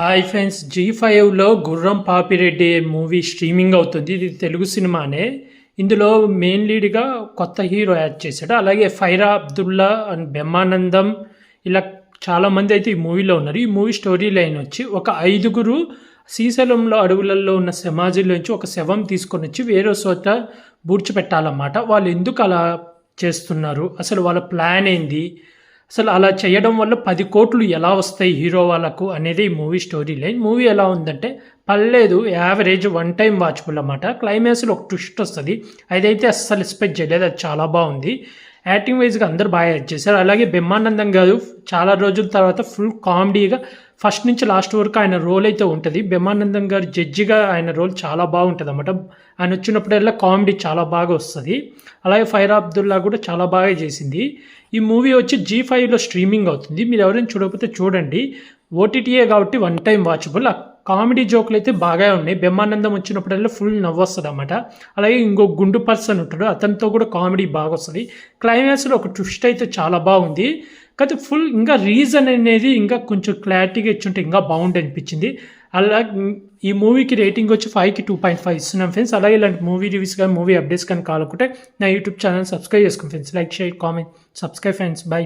Hi friends, జీ5లో గుర్రం Papireddy movie streaming అవుతుంది. ఇది తెలుగు సినిమానే. ఇందులో మెయిన్ లీడ్గా కొత్త హీరో యాడ్ చేశాడు. అలాగే ఫైరా అబ్దుల్లా అండ్ బ్రహ్మానందం ఇలా చాలామంది అయితే ఈ మూవీలో ఉన్నారు. ఈ మూవీ స్టోరీ లైన్ వచ్చి ఒక 5గురు శ్రీశైలంలో అడవులలో ఉన్న సమాధిలోంచి ఒక శవం తీసుకొని వచ్చి వేరే చోట పూడ్చిపెట్టాలన్నమాట. వాళ్ళు ఎందుకు అలా చేస్తున్నారు, అసలు వాళ్ళ ప్లాన్ ఏంది, అసలు అలా చేయడం వల్ల 10 కోట్లు ఎలా వస్తాయి హీరో వాళ్ళకు అనేది ఈ మూవీ స్టోరీ లైన్. మూవీ ఎలా ఉందంటే పర్లేదు, యావరేజ్ వన్ టైం వాచబుల్ అన్నమాట. క్లైమాక్స్లో ఒక ట్విస్ట్ వస్తుంది, అదైతే అస్సలు ఎక్స్పెక్ట్ చేయలేదు, అది చాలా బాగుంది. యాక్టింగ్ వైజ్గా అందరు బాగా యాడ్ చేశారు. అలాగే బ్రహ్మానందం గారు చాలా రోజుల తర్వాత ఫుల్ కామెడీగా ఫస్ట్ నుంచి లాస్ట్ వరకు ఆయన రోల్ అయితే ఉంటుంది. బ్రహ్మానందం గారు జడ్జిగా ఆయన రోల్ చాలా బాగుంటుంది అన్నమాట. ఆయన వచ్చినప్పుడల్లా కామెడీ చాలా బాగా వస్తుంది. అలాగే ఫైరా అబ్దుల్లా కూడా చాలా బాగా చేసింది. ఈ మూవీ వచ్చి జీ5లో స్ట్రీమింగ్ అవుతుంది. మీరు ఎవరైనా చూడకపోతే చూడండి. ఓటీటీఏ కాబట్టి వన్ టైం వాచబుల్. ఆ కామెడీ జోకులు అయితే బాగా ఉన్నాయి. బ్రహ్మానందం వచ్చినప్పుడల్లా ఫుల్ నవ్వు వస్తుంది అన్నమాట. అలాగే ఇంకో గుండు పర్సన్ ఉంటాడు, అతనితో కూడా కామెడీ బాగా వస్తుంది. క్లైమాక్స్లో ఒక ట్విస్ట్ అయితే చాలా బాగుంది. కాకపోతే ఫుల్ ఇంకా రీజన్ అనేది ఇంకా కొంచెం క్లారిటీగా ఇచ్చుంటే ఇంకా బాగుంది అనిపించింది. అలాగే ఈ మూవీకి రేటింగ్ వచ్చి 5కి 2.5 ఇస్తున్నాం ఫ్రెండ్స్. అలాగే ఇలాంటి మూవీ రివ్యూస్ కానీ మూవీ అప్డేట్స్ కానీ కావాలనుకుంటే నా యూట్యూబ్ ఛానల్ సబ్స్క్రైబ్ చేసుకోండి friends. Like, share, comment, subscribe friends. By.